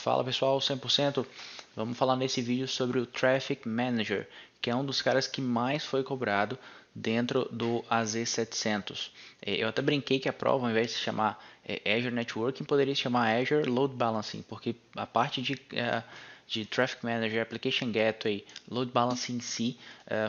Fala pessoal, 100%. Vamos falar nesse vídeo sobre o Traffic Manager, que é um dos caras que mais foi cobrado dentro do AZ700. Eu até brinquei que a prova, ao invés de se chamar Azure Networking, poderia se chamar Azure Load Balancing, porque a parte de Traffic Manager, Application Gateway, Load Balancing em si,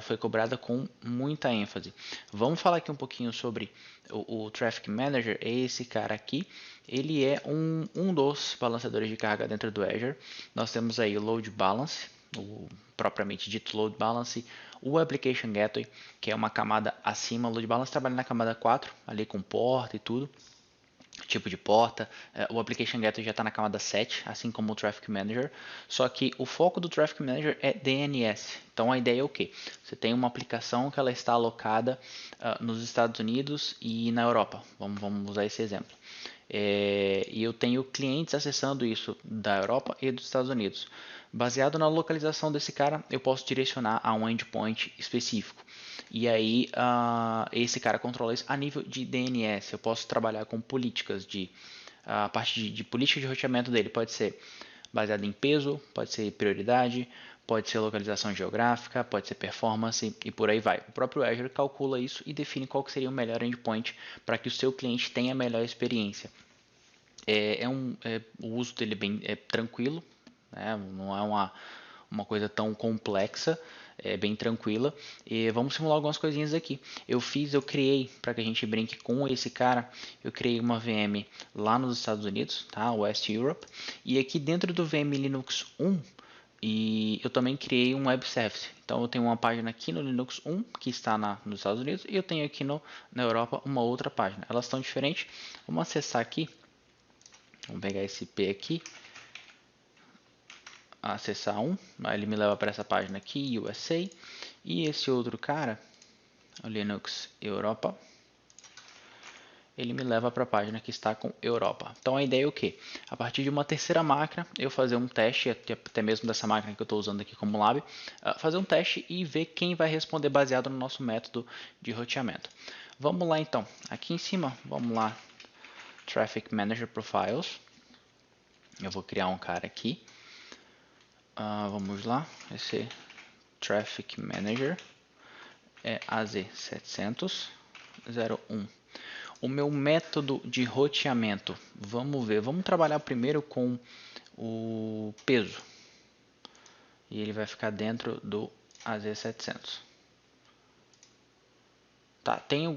foi cobrada com muita ênfase. Vamos falar aqui um pouquinho sobre o Traffic Manager. É esse cara aqui. Ele é um dos balanceadores de carga dentro do Azure. Nós temos aí o Load Balance, o propriamente dito Load Balance, o Application Gateway, que é uma camada acima. O Load Balance trabalha na camada 4, ali com porta e tudo, tipo de porta. O Application Gateway já está na camada 7, assim como o Traffic Manager, só que o foco do Traffic Manager é DNS. Então a ideia é o que? Você tem uma aplicação que ela está alocada nos Estados Unidos e na Europa. Vamos usar esse exemplo. E eu tenho clientes acessando isso da Europa e dos Estados Unidos. Baseado na localização desse cara, eu posso direcionar a um endpoint específico. E aí, esse cara controla isso a nível de DNS. Eu posso trabalhar com políticas a parte de política de roteamento dele pode ser baseada em peso, pode ser prioridade, pode ser localização geográfica, pode ser performance e por aí vai. O próprio Azure calcula isso e define qual que seria o melhor endpoint para que o seu cliente tenha a melhor experiência. O uso dele é tranquilo, né? Não é uma coisa tão complexa, é bem tranquila. E vamos simular algumas coisinhas aqui. Eu criei, para que a gente brinque com esse cara, eu criei uma VM lá nos Estados Unidos, tá? West Europe, e aqui dentro do VM Linux 1, e eu também criei um web service. Então eu tenho uma página aqui no Linux 1 que está nos Estados Unidos e eu tenho aqui na Europa uma outra página. Elas estão diferentes. Vamos acessar aqui. Vamos pegar esse IP aqui, acessar aí ele me leva para essa página aqui, USA, e esse outro cara, o Linux Europa, ele me leva para a página que está com Europa. Então a ideia é o que? A partir de uma terceira máquina, eu fazer um teste, até mesmo dessa máquina que eu estou usando aqui como lab, fazer um teste e ver quem vai responder baseado no nosso método de roteamento. Vamos lá então, aqui em cima, vamos lá, Traffic Manager Profiles. Eu vou criar um cara aqui. Vamos lá. Esse Traffic Manager é AZ700-01. O meu método de roteamento. Vamos ver. Vamos trabalhar primeiro com o peso. E ele vai ficar dentro do AZ700. Tá, tem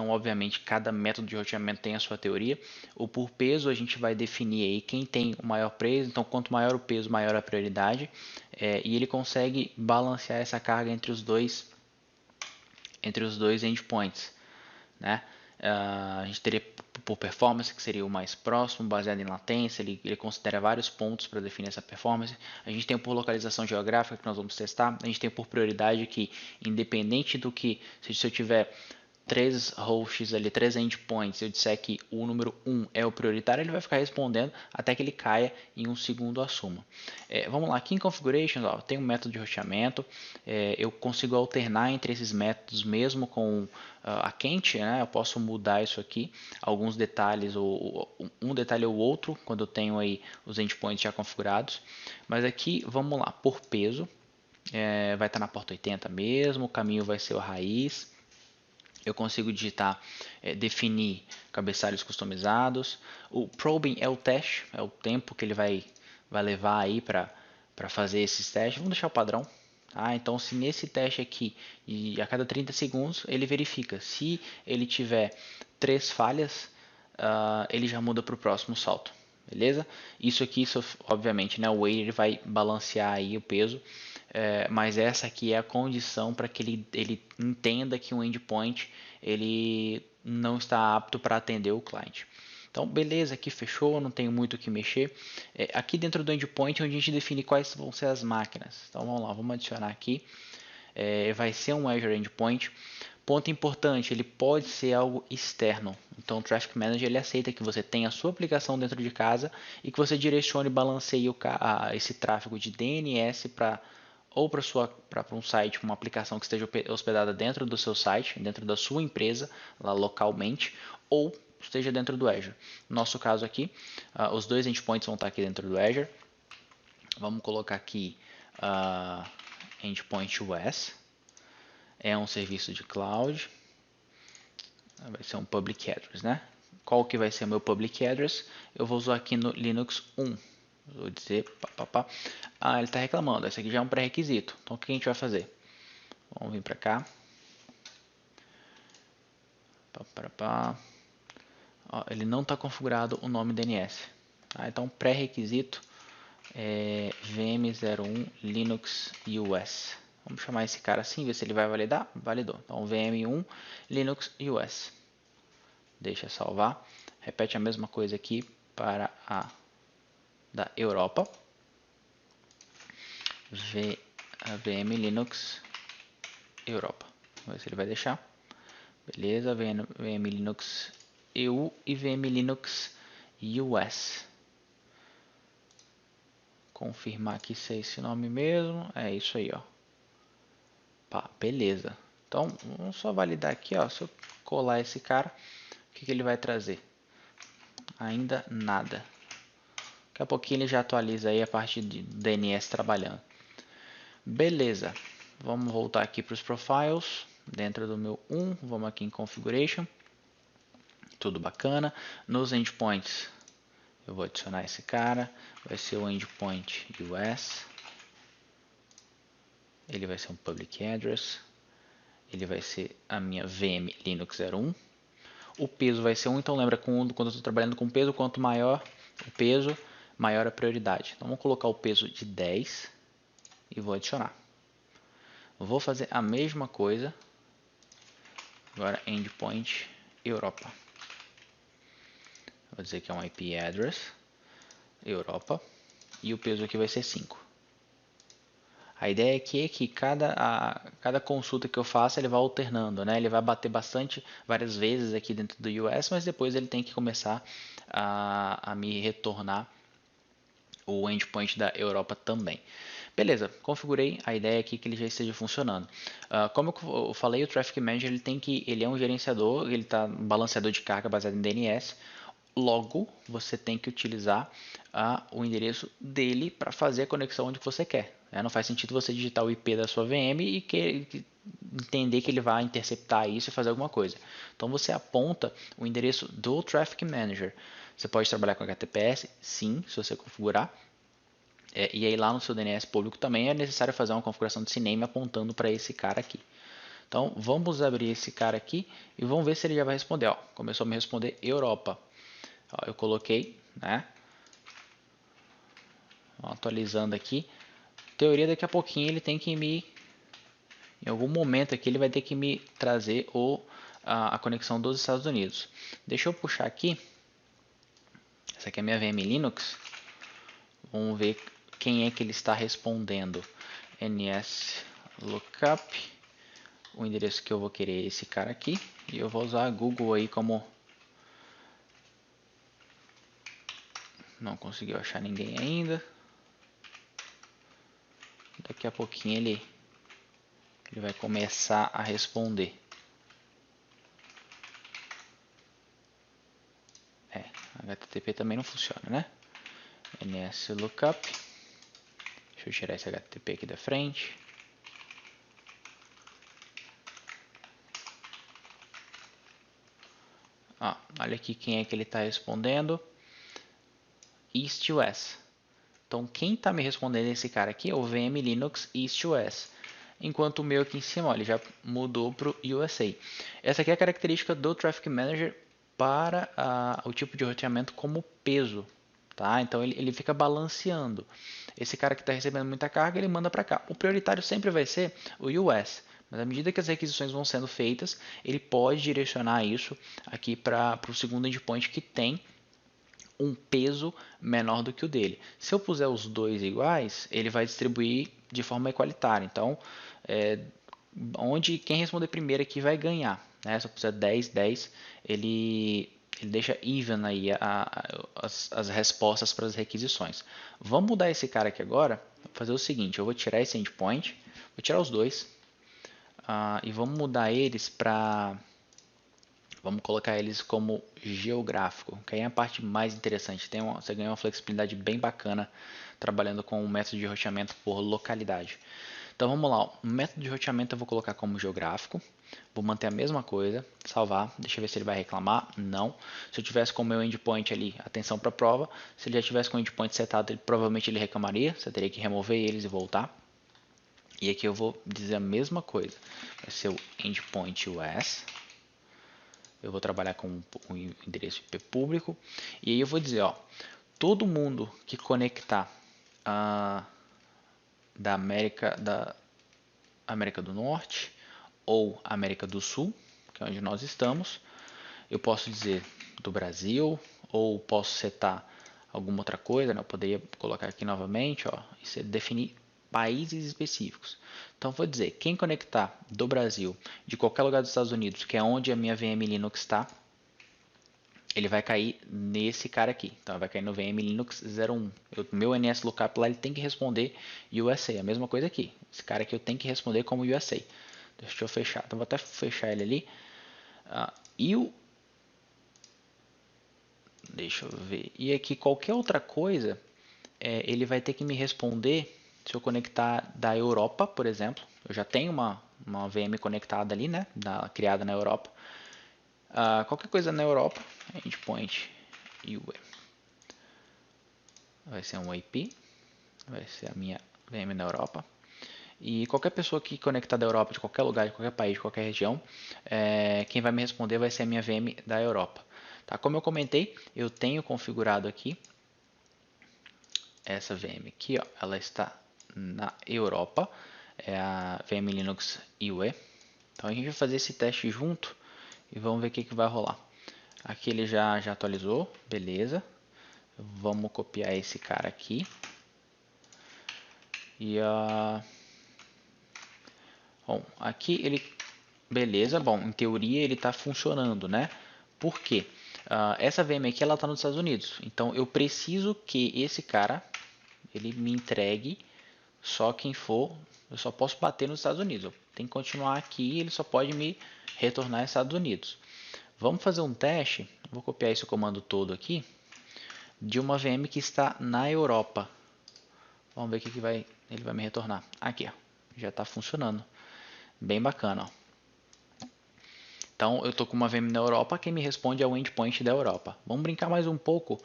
obviamente, cada método de roteamento tem a sua teoria. O por peso a gente vai definir aí quem tem o maior peso, então quanto maior o peso, maior a prioridade. E ele consegue balancear essa carga entre os dois endpoints, né? A gente teria por performance, que seria o mais próximo, baseado em latência, ele considera vários pontos para definir essa performance. A gente tem por localização geográfica, que nós vamos testar. A gente tem por prioridade, que independente do que, se eu tiver 3 hosts ali, 3 endpoints, eu disser que o número 1 é o prioritário, ele vai ficar respondendo até que ele caia em um segundo assuma. Vamos lá, aqui em Configurations, tem um método de roteamento, eu consigo alternar entre esses métodos mesmo com a quente, né? Eu posso mudar isso aqui, alguns detalhes, um detalhe ou outro, quando eu tenho aí os endpoints já configurados. Mas aqui, vamos lá, por peso, vai estar na porta 80 mesmo, o caminho vai ser o raiz. Eu consigo digitar, definir cabeçalhos customizados. O probing é o teste, é o tempo que ele vai levar aí para fazer esses testes. Vamos deixar o padrão. Então, se nesse teste aqui, a cada 30 segundos, ele verifica. Se ele tiver 3 falhas, ele já muda para o próximo salto. Beleza? Isso obviamente, né, o weight ele vai balancear aí o peso. Mas essa aqui é a condição para que ele entenda que um endpoint ele não está apto para atender o cliente. Então, beleza, aqui fechou, não tenho muito o que mexer. Aqui dentro do endpoint é onde a gente define quais vão ser as máquinas. Então, vamos lá, vamos adicionar aqui. Vai ser um Azure Endpoint. Ponto importante, ele pode ser algo externo. Então, o Traffic Manager ele aceita que você tenha a sua aplicação dentro de casa e que você direcione e balanceie esse tráfego de DNS para um site, uma aplicação que esteja hospedada dentro do seu site, dentro da sua empresa, lá localmente, ou esteja dentro do Azure. No nosso caso aqui, os dois endpoints vão estar aqui dentro do Azure. Vamos colocar aqui endpoint US, é um serviço de cloud, vai ser um public address, né? Qual que vai ser meu public address? Eu vou usar aqui no Linux 1. Vou dizer, ele está reclamando, esse aqui já é um pré-requisito. Então o que a gente vai fazer? Vamos vir para cá. Ele não está configurado o nome DNS. Então pré-requisito é VM01 Linux US. Vamos chamar esse cara assim, ver se ele vai validar. Validou. Então VM1 Linux US. Deixa salvar. Repete a mesma coisa aqui para a da Europa. VM Linux Europa. Vamos ver se ele vai deixar. Beleza, VM Linux EU e VM Linux US. Confirmar aqui se é esse nome mesmo. É isso aí, ó. Beleza. Então, vamos só validar aqui, ó. Se eu colar esse cara, o que ele vai trazer? Ainda nada. Daqui a pouquinho ele já atualiza aí a parte de DNS trabalhando. Beleza. Vamos voltar aqui para os profiles. Dentro do meu 1, vamos aqui em Configuration. Tudo bacana. Nos endpoints, eu vou adicionar esse cara. Vai ser o endpoint US. Ele vai ser um public address. Ele vai ser a minha VM Linux 01. O peso vai ser 1, então lembra quando eu estou trabalhando com peso, quanto maior o peso, maior a prioridade. Então vamos colocar o peso de 10 e vou adicionar. Vou fazer a mesma coisa. Agora endpoint Europa. Vou dizer que é um IP address Europa e o peso aqui vai ser 5. A ideia aqui é que cada consulta que eu faço ele vai alternando, né? Ele vai bater várias vezes aqui dentro do US, mas depois ele tem que começar a me retornar o endpoint da Europa também. Beleza, configurei, a ideia aqui é que ele já esteja funcionando. Como eu falei, o Traffic Manager ele é um gerenciador, ele está um balanceador de carga baseado em DNS. Logo, você tem que utilizar o endereço dele para fazer a conexão onde você quer. Não faz sentido você digitar o IP da sua VM e entender que ele vai interceptar isso e fazer alguma coisa. Então você aponta o endereço do Traffic Manager. Você pode trabalhar com HTTPS, sim, se você configurar. E aí lá no seu DNS público também é necessário fazer uma configuração de CNAME apontando para esse cara aqui. Então vamos abrir esse cara aqui e vamos ver se ele já vai responder. Começou a me responder Europa. Eu coloquei, né? Atualizando aqui. Teoria, daqui a pouquinho ele tem que em algum momento aqui ele vai ter que me trazer a conexão dos Estados Unidos. Deixa eu puxar aqui. Essa aqui é a minha VM Linux. Vamos ver quem é que ele está respondendo. NS Lookup. O endereço que eu vou querer é esse cara aqui. E eu vou usar Google aí como... Não conseguiu achar ninguém ainda. Daqui a pouquinho ele vai começar a responder. HTTP também não funciona, né? NS Lookup. Deixa eu tirar esse HTTP aqui da frente. Olha aqui quem é que ele está respondendo. East US. Então quem está me respondendo esse cara aqui é o VM Linux East US. Enquanto o meu aqui em cima, ele já mudou para o USA. Essa aqui é a característica do Traffic Manager para o tipo de roteamento como peso. Tá? Então ele fica balanceando. Esse cara que está recebendo muita carga, ele manda para cá. O prioritário sempre vai ser o US. Mas à medida que as requisições vão sendo feitas, ele pode direcionar isso aqui para o segundo endpoint que tem um peso menor do que o dele. Se eu puser os dois iguais, ele vai distribuir de forma igualitária. Então, quem responder primeiro aqui vai ganhar. Né? Se eu puser 10, 10, ele deixa even aí as respostas para as requisições. Vamos mudar esse cara aqui agora. Vou fazer o seguinte, eu vou tirar esse endpoint, vou tirar os dois e vamos mudar eles para Vamos colocar eles como geográfico, que aí é a parte mais interessante. Você ganha uma flexibilidade bem bacana trabalhando com o método de roteamento por localidade. Então vamos lá, o método de roteamento eu vou colocar como geográfico, vou manter a mesma coisa, salvar, deixa eu ver se ele vai reclamar, não. Se eu tivesse com o meu endpoint ali, atenção para a prova, se ele já tivesse com o endpoint setado, provavelmente ele reclamaria, você teria que remover eles e voltar. E aqui eu vou dizer a mesma coisa, vai ser o endpoint US, eu vou trabalhar com um endereço IP público, e aí eu vou dizer, ó, todo mundo que conectar da América do Norte ou América do Sul, que é onde nós estamos, eu posso dizer do Brasil, ou posso setar alguma outra coisa, né? Eu poderia colocar aqui novamente, ó, e definir países específicos. Então vou dizer, quem conectar do Brasil, de qualquer lugar dos Estados Unidos, que é onde a minha VM Linux está, ele vai cair nesse cara aqui. Então vai cair no VM Linux 01. Meu NS Lookup lá ele tem que responder USA. A mesma coisa aqui. Esse cara aqui eu tenho que responder como USA. Deixa eu fechar. Então vou até fechar ele ali. Deixa eu ver. E aqui qualquer outra coisa, ele vai ter que me responder se eu conectar da Europa, por exemplo. Eu já tenho uma VM conectada ali, né? Criada na Europa. Qualquer coisa na Europa, endpoint UE. Vai ser um IP, vai ser a minha VM na Europa. E qualquer pessoa que conectar da Europa, de qualquer lugar, de qualquer país, de qualquer região, quem vai me responder vai ser a minha VM da Europa. Tá? Como eu comentei, eu tenho configurado aqui essa VM aqui, ó, ela está na Europa, é a VM Linux UE. Então a gente vai fazer esse teste junto e vamos ver o que vai rolar. Aqui ele já atualizou, beleza. Vamos copiar esse cara aqui. E bom, aqui ele, beleza, bom, em teoria ele está funcionando, né? Por quê? Essa VM aqui ela está nos Estados Unidos, então eu preciso que esse cara ele me entregue só quem for, eu só posso bater nos Estados Unidos, eu tenho que continuar aqui, ele só pode me retornar Estados Unidos. Vamos fazer um teste, vou copiar esse comando todo aqui, de uma VM que está na Europa. Vamos ver o que ele vai me retornar. Aqui, ó, já está funcionando, bem bacana, ó. Então eu estou com uma VM na Europa, quem me responde é o endpoint da Europa. Vamos brincar mais um pouco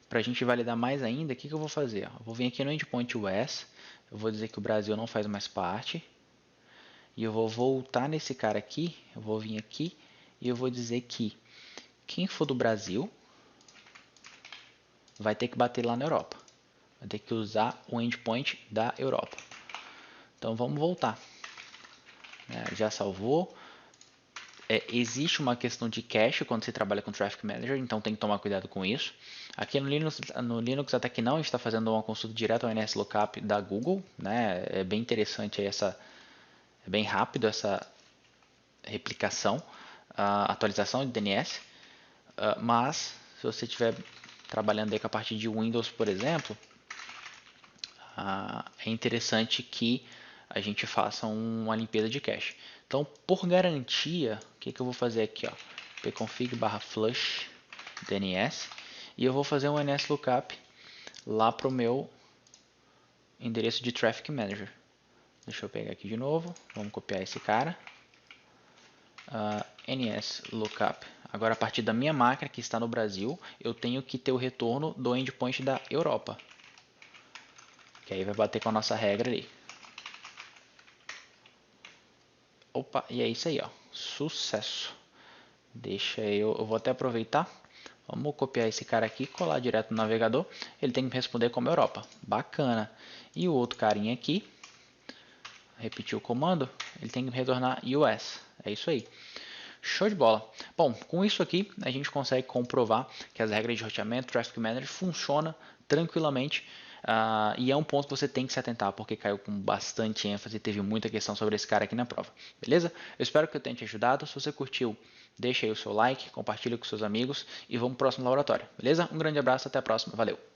para a gente validar mais ainda. O que eu vou fazer? Eu vou vir aqui no endpoint US, eu vou dizer que o Brasil não faz mais parte. E eu vou voltar nesse cara aqui, eu vou vir aqui e eu vou dizer que quem for do Brasil vai ter que bater lá na Europa. Vai ter que usar o endpoint da Europa. Então vamos voltar. Já salvou. Existe uma questão de cache quando você trabalha com Traffic Manager, então tem que tomar cuidado com isso. Aqui no Linux até que não, a gente está fazendo uma consulta direto ao NS Lookup da Google, né? É bem interessante é bem rápido essa replicação, atualização de DNS, mas se você estiver trabalhando aí com a partir de Windows, por exemplo, é interessante que a gente faça uma limpeza de cache. Então, por garantia, o que eu vou fazer aqui? pconfig/flush DNS e eu vou fazer um NS Lookup lá para o meu endereço de Traffic Manager. Deixa eu pegar aqui de novo, vamos copiar esse cara. NS Lookup. Agora, a partir da minha máquina que está no Brasil, eu tenho que ter o retorno do endpoint da Europa. Que aí vai bater com a nossa regra ali. Opa, e é isso aí, ó. Sucesso. Deixa eu vou até aproveitar. Vamos copiar esse cara aqui, colar direto no navegador. Ele tem que me responder como Europa. Bacana. E o outro carinha aqui, repetir o comando, ele tem que me retornar US. É isso aí. Show de bola. Bom, com isso aqui a gente consegue comprovar que as regras de roteamento, Traffic Manager funciona tranquilamente. E é um ponto que você tem que se atentar, porque caiu com bastante ênfase e teve muita questão sobre esse cara aqui na prova. Beleza? Eu espero que eu tenha te ajudado. Se você curtiu, deixa aí o seu like, compartilha com seus amigos e vamos para o próximo laboratório. Beleza? Um grande abraço, até a próxima. Valeu!